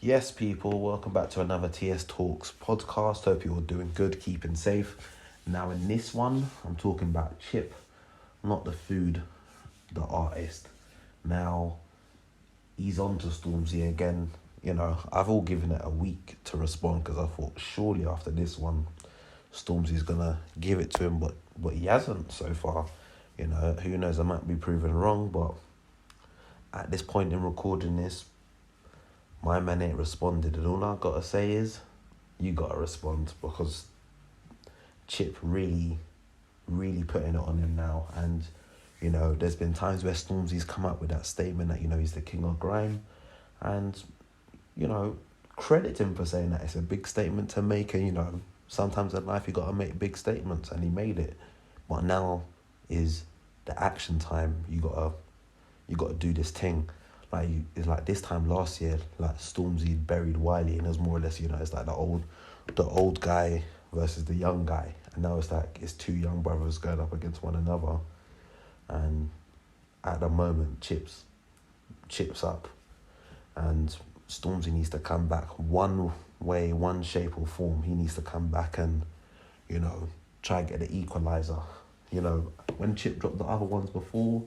Yes, people, welcome back to another TS Talks podcast. Hope you're all doing good, keeping safe. Now, in this one, I'm talking about Chip, not the food, the artist. Now, he's on to Stormzy again. I've all given it a week to respond because I thought surely after this one, Stormzy's gonna give it to him, but he hasn't so far. Who knows? I might be proven wrong, but at this point in recording this, my man ain't responded, and all I gotta say is, you gotta respond because Chip really putting it on him now. And there's been times where Stormzy's come up with that statement that he's the king of grime, and credit him for saying that. It's a big statement to make, and sometimes in life you gotta make big statements, and he made it. But now is the action time. You gotta do this thing. It's like this time last year, like Stormzy buried Wiley, and it was more or less, it's like the old guy versus the young guy, and now it's like it's two young brothers going up against one another, and at the moment, chips up, and Stormzy needs to come back one way, one shape or form. He needs to come back and try and get the equalizer. When Chip dropped the other ones before.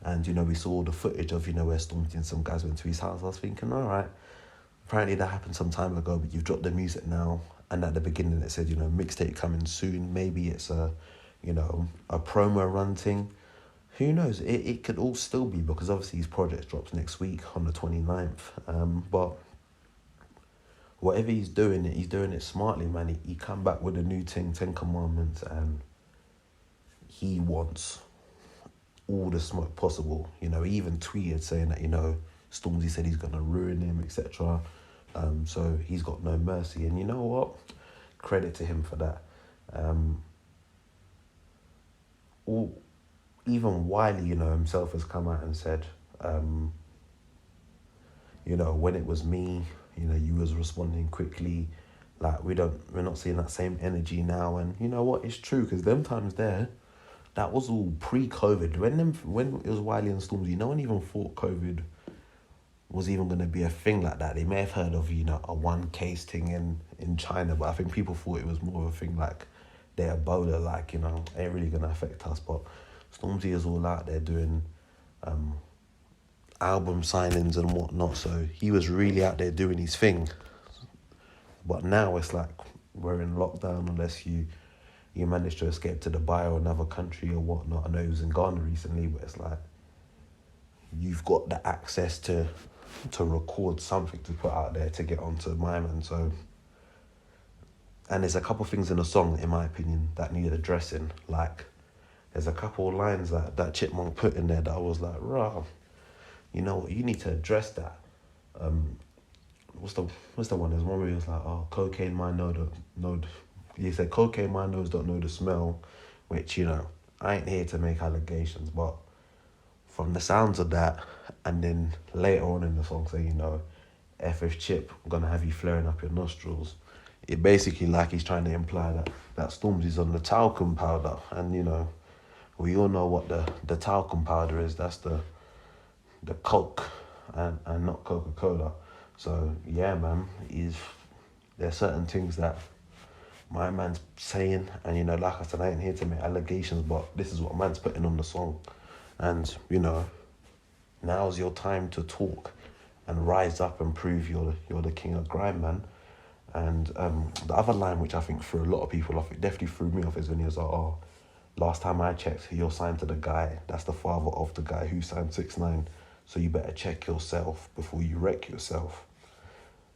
And, we saw the footage of, where Stormzy and some guys went to his house. I was thinking, all right, apparently that happened some time ago, but you've dropped the music now. And at the beginning it said, mixtape coming soon. Maybe it's a promo run thing. Who knows? It could all still be, because obviously his project drops next week on the 29th. But whatever he's doing it smartly, man. He come back with a new thing, 10 Commandments, and he wants all the smoke possible. He even tweeted saying that, Stormzy said he's going to ruin him, etc. So he's got no mercy. And you know what? Credit to him for that. Even Wiley, himself has come out and said, when it was me, you was responding quickly. Like, we're not seeing that same energy now. And you know what? It's true, because them times there, that was all pre-COVID. When it was Wiley and Stormzy, no one even thought COVID was even going to be a thing like that. They may have heard of, a one case thing in China, but I think people thought it was more of a thing like their Ebola, ain't really going to affect us. But Stormzy is all out there doing album signings and whatnot, so he was really out there doing his thing. But now it's like we're in lockdown unless you manage to escape to Dubai or another country or whatnot. I know he was in Ghana recently, but it's like you've got the access to record something to put out there to get onto my man. So, and there's a couple of things in the song, in my opinion, that needed addressing. Like, there's a couple of lines that Chipmunk put in there that I was like, rah, you know what, you need to address that. What's the one? There's one where he was like, oh, cocaine, my node. He said, cocaine, my nose don't know the smell, which, I ain't here to make allegations, but from the sounds of that, and then later on in the song saying, F Chip, I'm going to have you flaring up your nostrils. It basically like he's trying to imply that Stormzy's on the talcum powder. And, we all know what the talcum powder is. That's the Coke and not Coca-Cola. So, yeah, man, there's certain things that my man's saying, and like I said, I ain't here to make allegations, but this is what man's putting on the song. And now's your time to talk and rise up and prove you're the king of grime, man. And the other line, which I think threw a lot of people off, it definitely threw me off, is when he was like, oh, last time I checked, you're signed to the guy that's the father of the guy who signed 6ix9ine, so you better check yourself before you wreck yourself.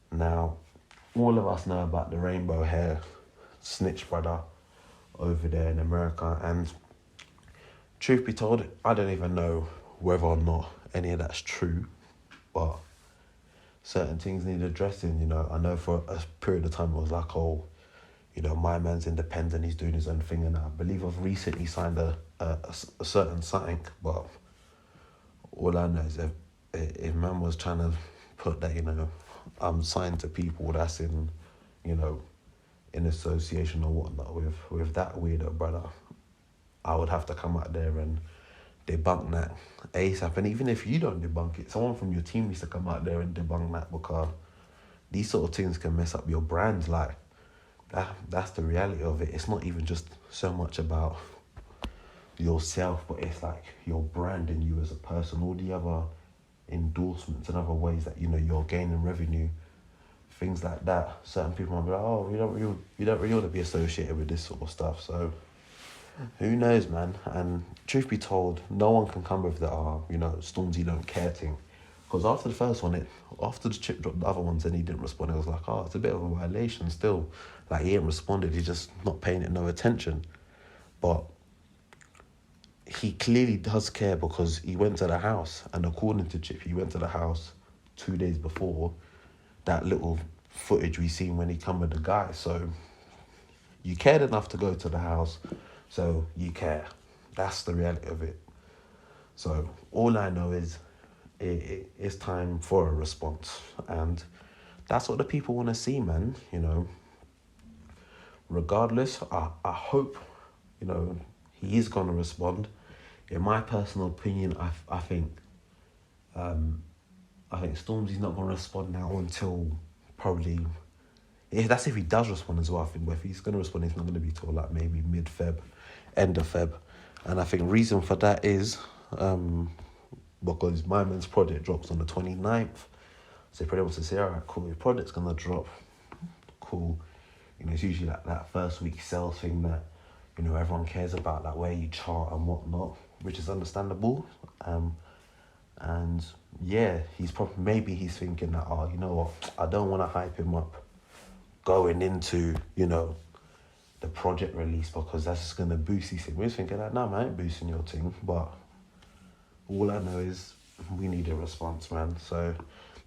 Now, all of us know about the rainbow hair snitch brother over there in America, and truth be told, I don't even know whether or not any of that's true, but certain things need addressing. I know for a period of time it was like, oh, my man's independent, he's doing his own thing, and I believe I've recently signed a certain something, but all I know is if man was trying to put that, I'm signed to people that's in association or whatnot with that weirdo brother, I would have to come out there and debunk that ASAP. And even if you don't debunk it, someone from your team needs to come out there and debunk that, because these sort of things can mess up your brand. Like, that's the reality of it. It's not even just so much about yourself, but it's like your brand and you as a person, all the other endorsements and other ways that, you know, you're gaining revenue, things like that. Certain people might be like, oh, you don't really want to be associated with this sort of stuff. So who knows, man? And truth be told, no one can come with the you know, Stormzy don't care thing. Because after the first one, after the chip dropped the other ones and he didn't respond, it was like, oh, it's a bit of a violation still. Like, he ain't responded, he's just not paying it no attention. But he clearly does care, because he went to the house, and according to Chip, he went to the house 2 days before that little footage we seen when he come with the guy. So you cared enough to go to the house, so you care. That's the reality of it. So all I know is it's time for a response, and that's what the people want to see, man. You know, regardless, I hope, you know, he is going to respond. In my personal opinion, I think Stormzy's not going to respond now until probably, that's if he does respond as well. I think if he's going to respond, it's not going to be till like maybe mid-Feb, end of Feb. And I think reason for that is because my man's project drops on the 29th. So he probably wants to say, all right, cool, your project's going to drop. Cool. You know, it's usually like that first week sales thing that, you know, everyone cares about, like where you chart and whatnot, which is understandable. And yeah, maybe he's thinking that, oh, you know what, I don't want to hype him up going into, you know, the project release, because that's just going to boost his thing. We're thinking that, no, man, I ain't boosting your thing. But all I know is we need a response, man. So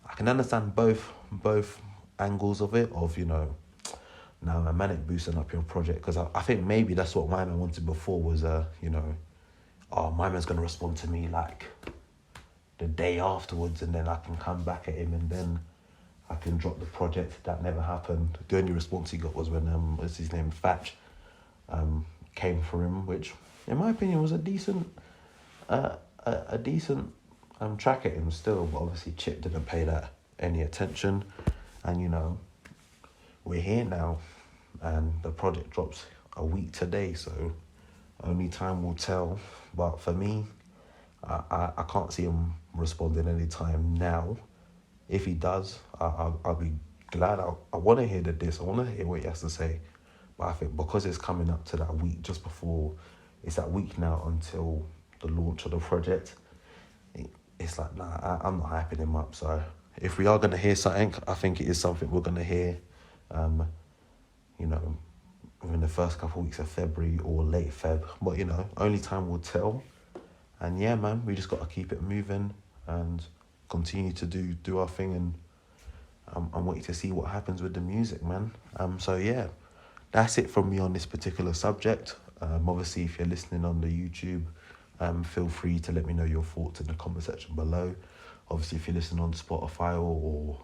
I can understand both angles of it, of, you know, now man, manic boosting up your project, because I think maybe that's what my man wanted before was, you know, oh, my man's going to respond to me like the day afterwards, and then I can come back at him, and then I can drop the project. That never happened. The only response he got was when what's his name, Thatch, came for him, which in my opinion was a decent track at him still. But obviously Chip didn't pay that any attention, and you know, we're here now, and the project drops a week today, so only time will tell. But for me, I can't see him responding any time now. If he does, I'll be glad. I want to hear the diss. I want to hear what he has to say. But I think because it's coming up to that week just before, it's that week now until the launch of the project, it's like, nah, I'm not hyping him up. So if we are going to hear something, I think it is something we're going to hear, you know, within the first couple of weeks of February or late Feb. But, you know, only time will tell. And yeah, man, we just got to keep it moving and continue to do our thing, and I'm waiting to see what happens with the music, man. So yeah, that's it from me on this particular subject. Obviously, if you're listening on the YouTube, feel free to let me know your thoughts in the comment section below. Obviously, if you're listening on Spotify or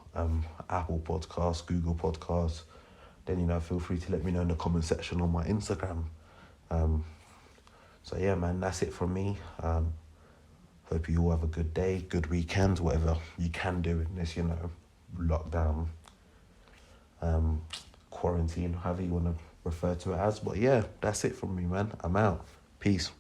Apple Podcasts, Google Podcasts, then, you know, feel free to let me know in the comment section on my Instagram. So yeah, man, that's it from me. Hope you all have a good day, good weekend, whatever you can do in this, you know, lockdown, quarantine, however you want to refer to it as. But yeah, that's it from me, man. I'm out. Peace.